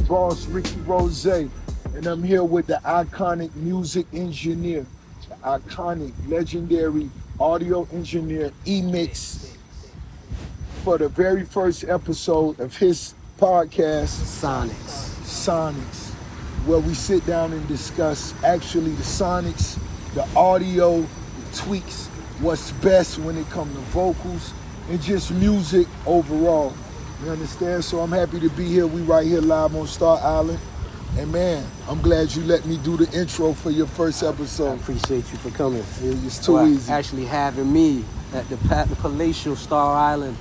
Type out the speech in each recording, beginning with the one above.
boss, Ricky Rose, and I'm here with the iconic music engineer, the iconic, legendary audio engineer, eMIX, for the very first episode of his podcast, SONICS, where we sit down and discuss actually the sonics, the audio, the tweaks, what's best when it comes to vocals, and just music overall. You understand? So I'm happy to be here. We right here live on Star Island. And man, I'm glad you let me do the intro for your first episode. I appreciate you for coming. It's too easy. Actually having me at the palatial Star Island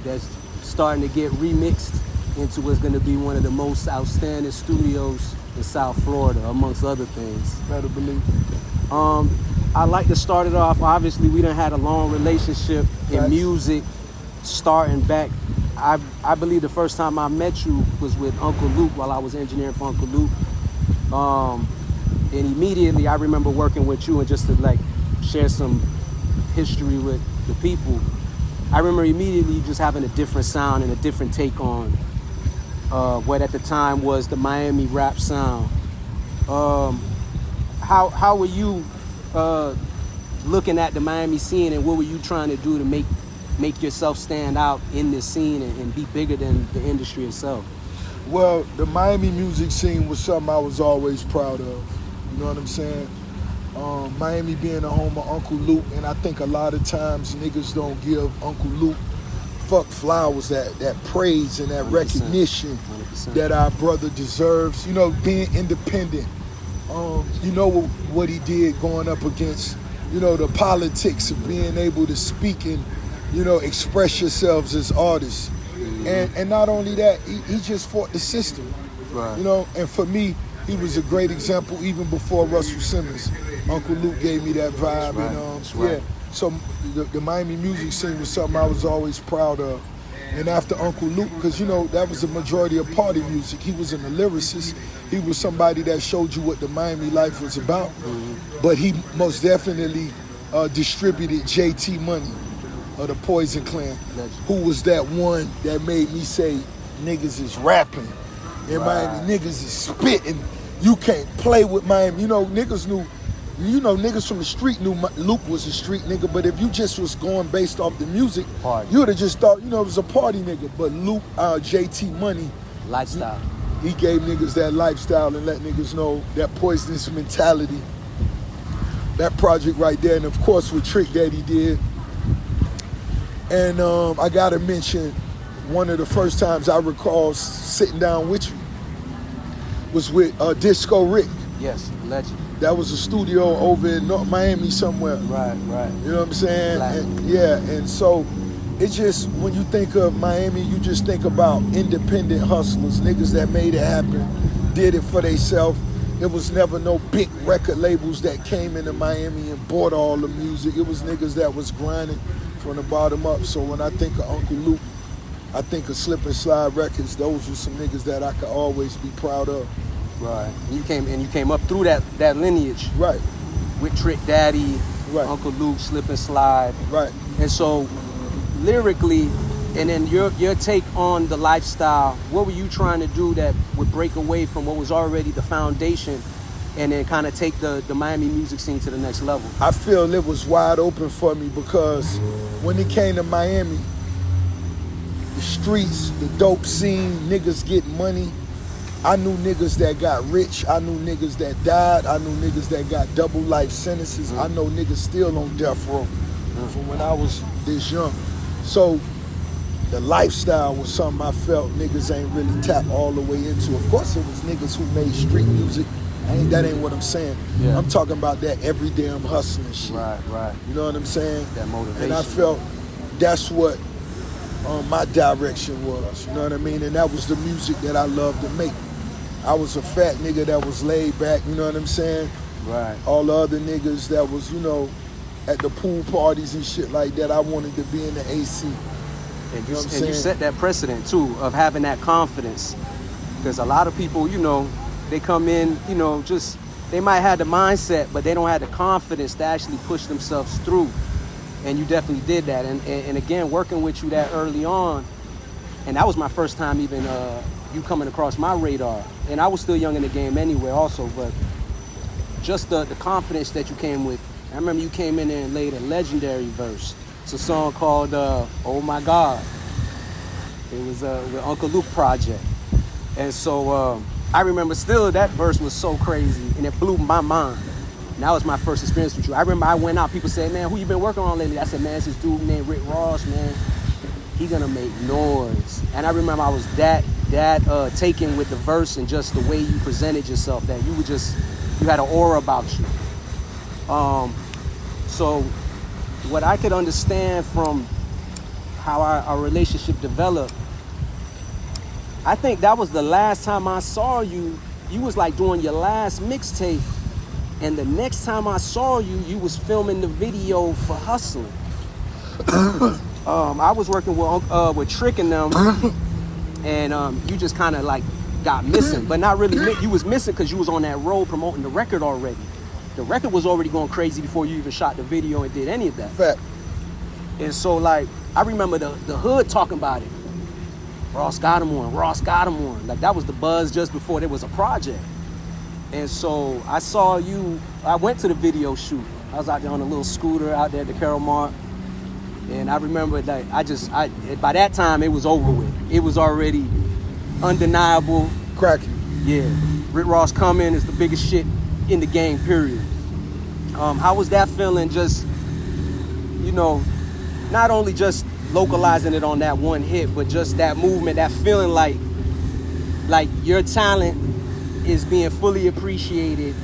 that's starting to get remixed into what's going to be one of the most outstanding studios in South Florida, amongst other things. Better believe it. I'd like to start it off. Obviously, we done had a long relationship in music, starting back. I believe the first time I met you was with Uncle Luke while I was engineering for Uncle Luke. And immediately I remember working with you, and just to like share some history with the people, I remember immediately just having a different sound and a different take on what at the time was the Miami rap sound. How were you looking at the Miami scene, and what were you trying to do to make yourself stand out in this scene and be bigger than the industry itself? Well, the Miami music scene was something I was always proud of. You know what I'm saying? Miami being the home of Uncle Luke, and I think a lot of times niggas don't give Uncle Luke flowers, that praise and that 100%, recognition 100%. That our brother deserves. You know, being independent. You know what he did going up against, you know, the politics of being able to speak and, you know, express yourselves as artists. And not only that, he just fought the system. Right. You know, and for me, he was a great example even before Russell Simmons. Uncle Luke gave me that vibe. Right. And yeah. So the Miami music scene was something I was always proud of. And after Uncle Luke, because, you know, that was the majority of party music. He wasn't a lyricist. He was somebody that showed you what the Miami life was about. Mm-hmm. But he most definitely distributed JT Money of the Poison Clan, who was that one that made me say, niggas is rapping. And Miami niggas is spitting. You can't play with Miami. You know, niggas knew, you know, niggas from the street knew Luke was a street nigga, but if you just was going based off the music, you would have just thought, you know, it was a party nigga. But Luke, JT Money, lifestyle. He gave niggas that lifestyle and let niggas know that poisonous mentality. That project right there, and of course with Trick that he did. And I gotta mention, one of the first times I recall sitting down with you was with Disco Rick. Yes, legend. That was a studio over in North Miami somewhere. Right. You know what I'm saying? And so it just, when you think of Miami, you just think about independent hustlers, niggas that made it happen, did it for themselves. It was never no big record labels that came into Miami and bought all the music. It was niggas that was grinding from the bottom up. So when I think of Uncle Luke, I think of Slip and Slide Records. Those were some niggas that I could always be proud of. Right. You came up through that lineage. Right. With Trick Daddy, right. Uncle Luke, Slip and Slide. Right. And so lyrically, and then your take on the lifestyle, what were you trying to do that would break away from what was already the foundation and then kind of take the Miami music scene to the next level? I feel it was wide open for me because when it came to Miami, the streets, the dope scene, niggas getting money. I knew niggas that got rich. I knew niggas that died. I knew niggas that got double life sentences. I know niggas still on death row from when I was this young. So the lifestyle was something I felt niggas ain't really tapped all the way into. Of course it was niggas who made street music. That ain't what I'm saying. Yeah. I'm talking about that every damn hustling shit. Right. You know what I'm saying? That motivation. And I felt that's what my direction was. You know what I mean? And that was the music that I loved to make. I was a fat nigga that was laid back, you know what I'm saying? Right. All the other niggas that was, you know, at the pool parties and shit like that, I wanted to be in the AC. And you set that precedent too of having that confidence. Because a lot of people, you know, they come in, you know, just, they might have the mindset, but they don't have the confidence to actually push themselves through. And you definitely did that. And again, working with you that early on, and that was my first time even you coming across my radar. and I was still young in the game anyway also, but just the confidence that you came with. I remember you came in there and laid a legendary verse. It's a song called Oh My God. It was with Uncle Luke project. And so I remember still that verse was so crazy and it blew my mind. And that was my first experience with you. I remember I went out, people said, man, who you been working on lately? I said, man, it's this dude named Rick Ross, man. He gonna make noise. And I remember I was that taken with the verse and just the way you presented yourself, that you had an aura about you. So what I could understand from how our relationship developed, I think that was the last time I saw you. You was like doing your last mixtape, and the next time I saw you, you was filming the video for Hustling. I was working with Trick and them, and you just kind of like got missing, but not really. You was missing because you was on that road promoting the record already. The record was already going crazy before you even shot the video and did any of that. Fact. And so, like, I remember the hood talking about it. Ross got him on. Like, that was the buzz just before there was a project. And so I saw you. I went to the video shoot. I was out there on a little scooter out there at the Carroll Mart. And I remember that by that time, it was over with. It was already undeniable. Cracking. Yeah. Rick Ross coming is the biggest shit in the game, period. How was that feeling, just, you know, not only just localizing it on that one hit, but just that movement, that feeling like your talent is being fully appreciated,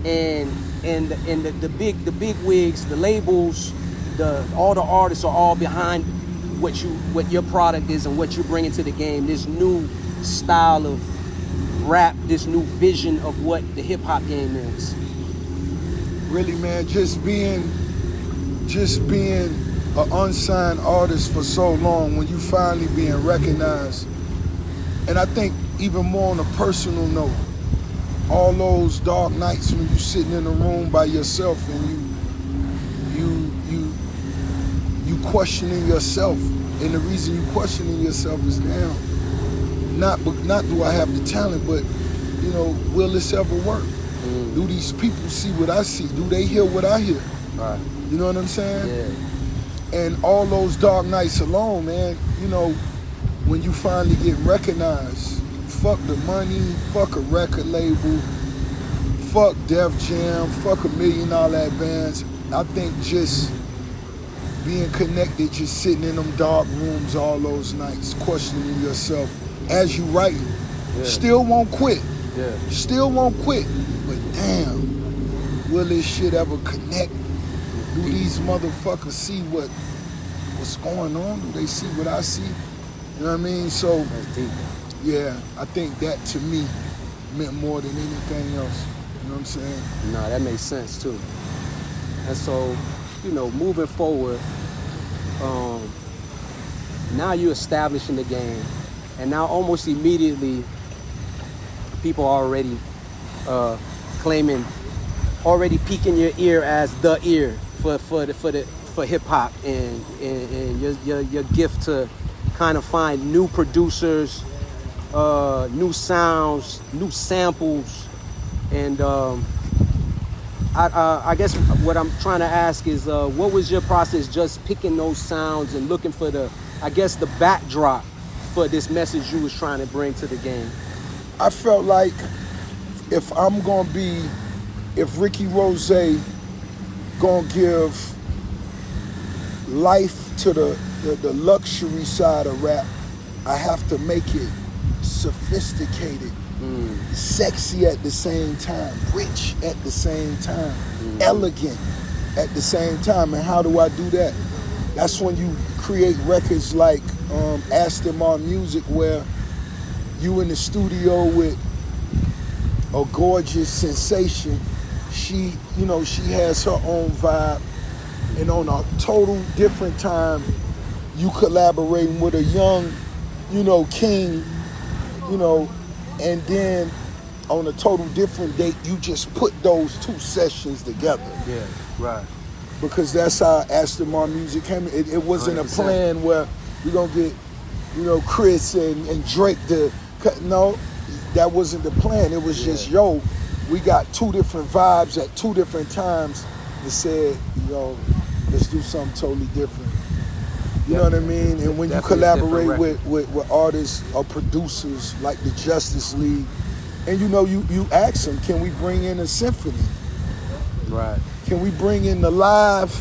and the big wigs, the labels, all the artists are all behind what your product is and what you're bringing to the game. This new style of rap, this new vision of what the hip hop game is. Really, man, just being an unsigned artist for so long, when you finally being recognized, and I think even more on a personal note, all those dark nights when you sitting in a room by yourself and you questioning yourself, and the reason you questioning yourself is, damn, not do I have the talent, but, you know, will this ever work? Do these people see what I see? Do they hear what I hear? Right. You know what I'm saying? Yeah. And all those dark nights alone, man, you know, when you finally get recognized, fuck the money, fuck a record label, fuck Def Jam, fuck $1 million advance. I think just being connected, just sitting in them dark rooms all those nights, questioning yourself as you write. Yeah. Still won't quit. Yeah. Still won't quit. But damn, will this shit ever connect? Do these motherfuckers see what's going on? Do they see what I see? You know what I mean? So, that's deep. Yeah, I think that to me meant more than anything else. You know what I'm saying? No, that makes sense too. And so, you know, moving forward, now you're establishing the game, and now almost immediately, people are already claiming, already piquing your ear as the ear for hip hop, and your gift to kind of find new producers, new sounds, new samples, and I guess what I'm trying to ask is, what was your process just picking those sounds and looking for the backdrop for this message you was trying to bring to the game? I felt like if Ricky Rose gonna give life to the luxury side of rap, I have to make it sophisticated, sexy at the same time, rich at the same time, elegant at the same time. And how do I do that? That's when you create records like Aston Martin Music, where you in the studio with a gorgeous sensation. She has her own vibe, and on a total different time, you collaborating with a young, king, and then on a total different date, you just put those two sessions together. Yeah, right. Because that's how Aston Martin Music came. It wasn't 100%. A plan where we're gonna get, Chris and Drake to cut. No, that wasn't the plan. It was just, yo, we got two different vibes at two different times that said, yo, let's do something totally different. You know what I mean? And when you collaborate with artists or producers like the Justice League, and you know, you ask them, can we bring in a symphony? Right. Can we bring in the live,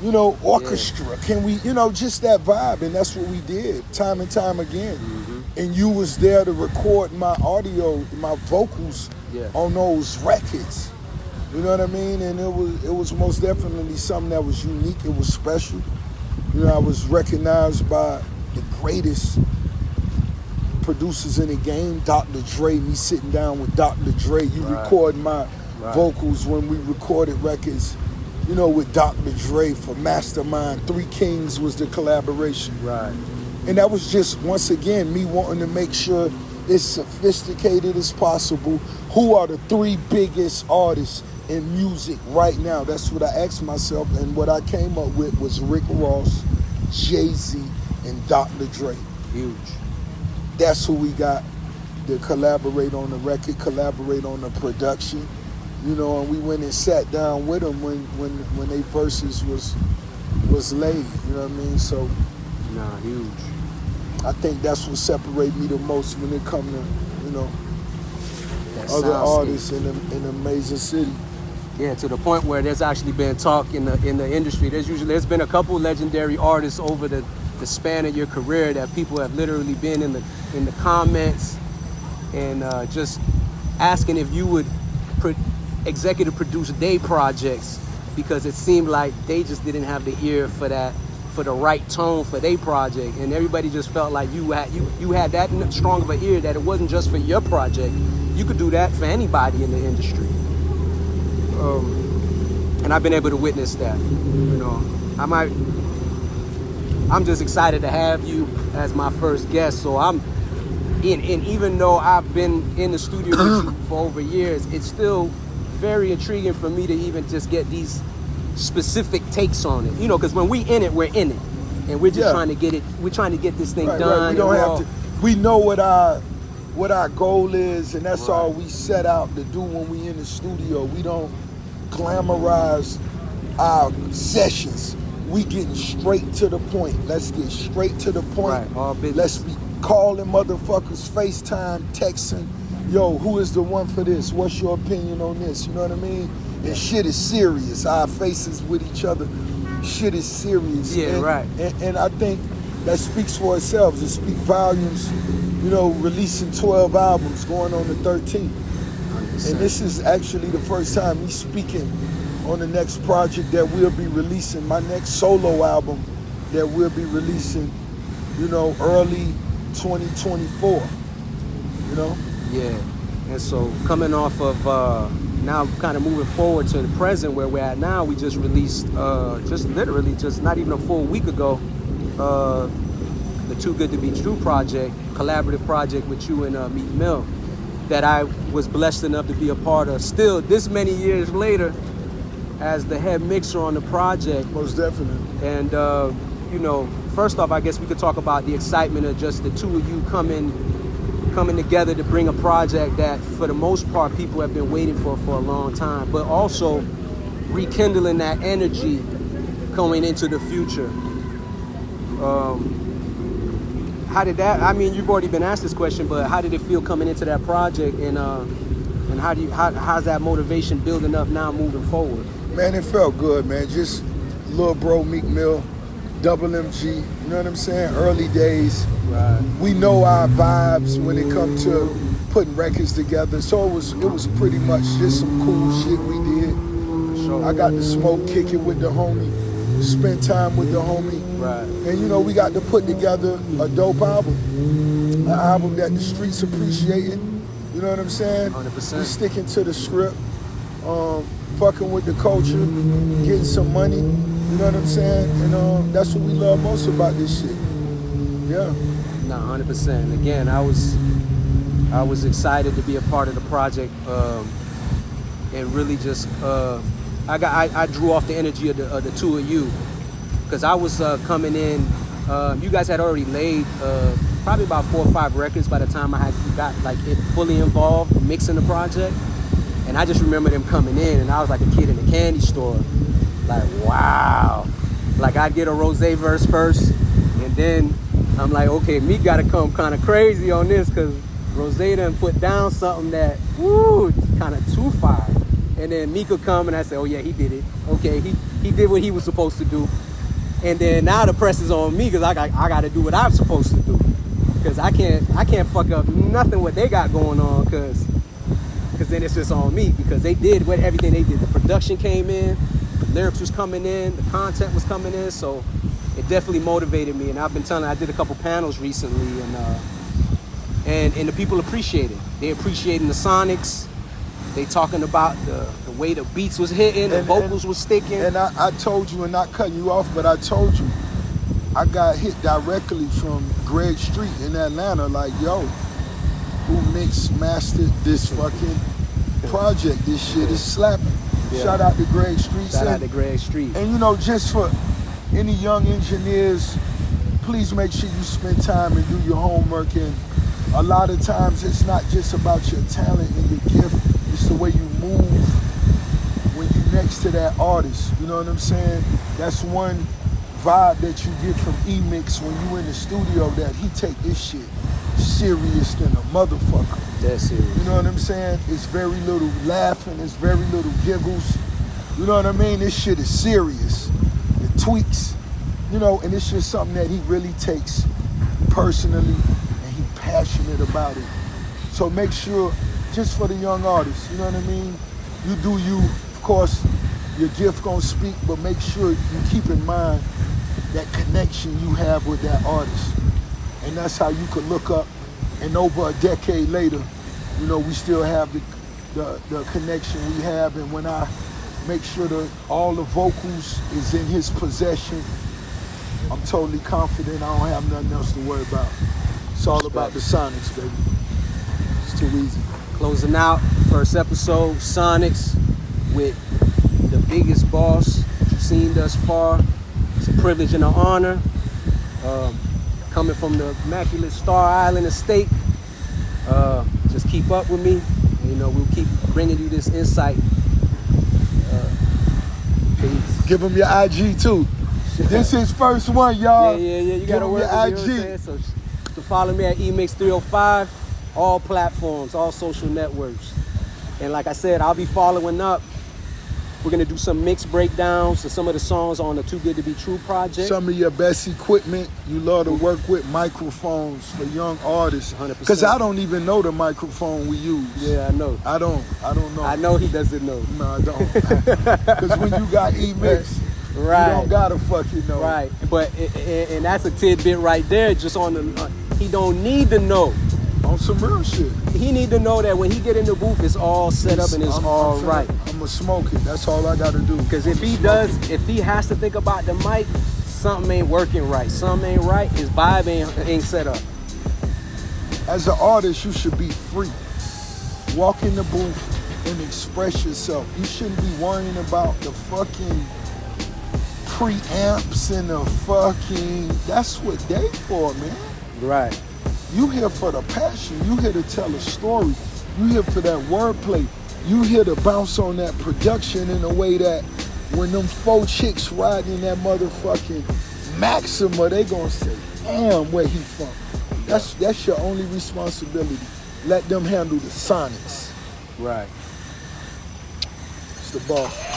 you know, orchestra? Yeah. Can we, you know, just that vibe? And that's what we did time and time again. Mm-hmm. And you was there to record my audio, my vocals on those records. You know what I mean? And it was most definitely something that was unique. It was special. You know, I was recognized by the greatest producers in the game, Dr. Dre, me sitting down with Dr. Dre. You record my vocals when we recorded records, you know, with Dr. Dre for Mastermind. Three Kings was the collaboration. Right. And that was just, once again, me wanting to make sure it's sophisticated as possible. Who are the three biggest artists in music right now? That's what I asked myself, and what I came up with was Rick Ross, Jay-Z, and Dr. Dre. Huge. That's who we got to collaborate on the record, collaborate on the production, you know, and we went and sat down with them when they verses was laid, you know what I mean? So, huge. I think that's what separates me the most when it comes to, you know, other artists in a major city. Yeah, to the point where there's actually been talk in the industry. There's been a couple legendary artists over the span of your career that people have literally been in the comments and just asking if you would executive produce their projects, because it seemed like they just didn't have the ear for the right tone for their project, and everybody just felt like you had that strong of an ear that it wasn't just for your project. You could do that for anybody in the industry. And I've been able to witness that. You know, I'm just excited to have you as my first guest. So and even though I've been in the studio with you for over years, it's still very intriguing for me to even just get these specific takes on it. You know, because when we in it, we're in it, and we're just trying to get it. We're trying to get this thing done. Right. We don't have to. We know what our goal is, and that's all we set out to do when we in the studio. We don't glamorize our sessions. We getting straight to the point. Let's get straight to the point. Right, all business. Let's be calling motherfuckers, FaceTime, texting. Yo, who is the one for this? What's your opinion on this? You know what I mean? And shit is serious. Our faces with each other. Shit is serious. Yeah, right. And I think that speaks for itself. It speaks volumes. You know, releasing 12 albums, going on the 13th. 100%. And this is actually the first time me speaking on the next project that we'll be releasing, my next solo album that we'll be releasing, you know, early 2024, you know? Yeah, and so coming off of now kind of moving forward to the present where we're at now, we just released, just not even a full week ago, the Too Good to Be True project, collaborative project with you and Meek Mill, that I was blessed enough to be a part of still this many years later as the head mixer on the project. Most definitely. And, you know, first off, I guess we could talk about the excitement of just the two of you coming together to bring a project that, for the most part, people have been waiting for a long time, but also rekindling that energy going into the future. How did that, I mean, you've already been asked this question, but how did it feel coming into that project, and how's that motivation building up now moving forward? Man, it felt good, man. Just little bro Meek Mill, Double MG, you know what I'm saying? Early days. Right. We know our vibes when it comes to putting records together. So it was pretty much just some cool shit we did. Sure. I got to smoke, kick it with the homie, spend time with the homie. Right. And you know, we got to put together a dope album. An album that the streets appreciated. You know what I'm saying? 100%. We sticking to the script. Fucking with the culture, getting some money, you know what I'm saying? And that's what we love most about this shit. Yeah. No, 100%. Again, I was excited to be a part of the project, and really just I drew off the energy of the two of you, because I was coming in. You guys had already laid probably about 4 or 5 records by the time I had got like it fully involved mixing the project. And I just remember them coming in, and I was like a kid in a candy store, like wow. Like I'd get a Rose verse first, and then I'm like, okay, me gotta come kind of crazy on this, because Rose done put down something that, woo, kind of too fire. And then Meek would come and I say, oh yeah, he did it. Okay, he did what he was supposed to do. And then now the press is on me, because I got to do what I'm supposed to do. Because I can't fuck up nothing what they got going on, because then it's just on me, because they did everything they did. The production came in, the lyrics was coming in, the content was coming in, so it definitely motivated me. And I've been telling, I did a couple panels recently, and the people appreciate it. They appreciating the SONICS. They talking about the way the beats was hitting, the vocals was sticking. And I told you, and not cutting you off, but I told you, I got hit directly from Greg Street in Atlanta, like, yo, who mixed, mastered this fucking project? This shit is slapping. Yeah. Shout out to Greg Street. Shout out to Greg Street. And you know, just for any young engineers, please make sure you spend time and do your homework. And a lot of times it's not just about your talent and your gift, it's the way you move when you next to that artist. You know what I'm saying? That's one vibe that you get from eMIX when you in the studio, that he take this shit serious than a motherfucker. That's serious. You know what I'm saying? It's very little laughing, it's very little giggles. You know what I mean? This shit is serious. It tweaks, you know, and it's just something that he really takes personally, and he passionate about it. So make sure, just for the young artists, you know what I mean? You do you, of course, your gift gonna speak, but make sure you keep in mind that connection you have with that artist. And that's how you could look up, and over a decade later, you know, we still have the connection we have. And when I make sure that all the vocals is in his possession, I'm totally confident I don't have nothing else to worry about. It's all about the SONICS, baby. It's too easy. Closing out, first episode, SONICS, with the biggest boss you've seen thus far. It's a privilege and an honor. Coming from the immaculate Star Island estate. Just keep up with me. And, you know, we'll keep bringing you this insight. Peace. Give him your IG too. This is first one, y'all. Yeah. You gotta work with me, IG. So follow me at eMIX 305, all platforms, all social networks. And like I said, I'll be following up. We're gonna do some mix breakdowns of some of the songs on the Too Good to Be True project. Some of your best equipment. You love to work with microphones for young artists. 100%. Because I don't even know the microphone we use. Yeah, I know. I don't know. I know he doesn't know. No, I don't. Because when you got eMIX, right, you don't gotta fucking know. Right, but and that's a tidbit right there. Just on the, he don't need to know. On some real shit. He need to know that when he get in the booth, it's all set up and it's all right. I'ma smoke it. That's all I gotta do. Because if he has to think about the mic, something ain't working right. Something ain't right. His vibe ain't set up. As an artist, you should be free. Walk in the booth and express yourself. You shouldn't be worrying about the fucking preamps and the fucking. That's what they for, man. Right. You here for the passion. You here to tell a story. You here for that wordplay. You here to bounce on that production in a way that when them 4 chicks riding that motherfucking Maxima, they gonna say, damn, where he from. That's your only responsibility. Let them handle the SONICS. Right. It's the boss.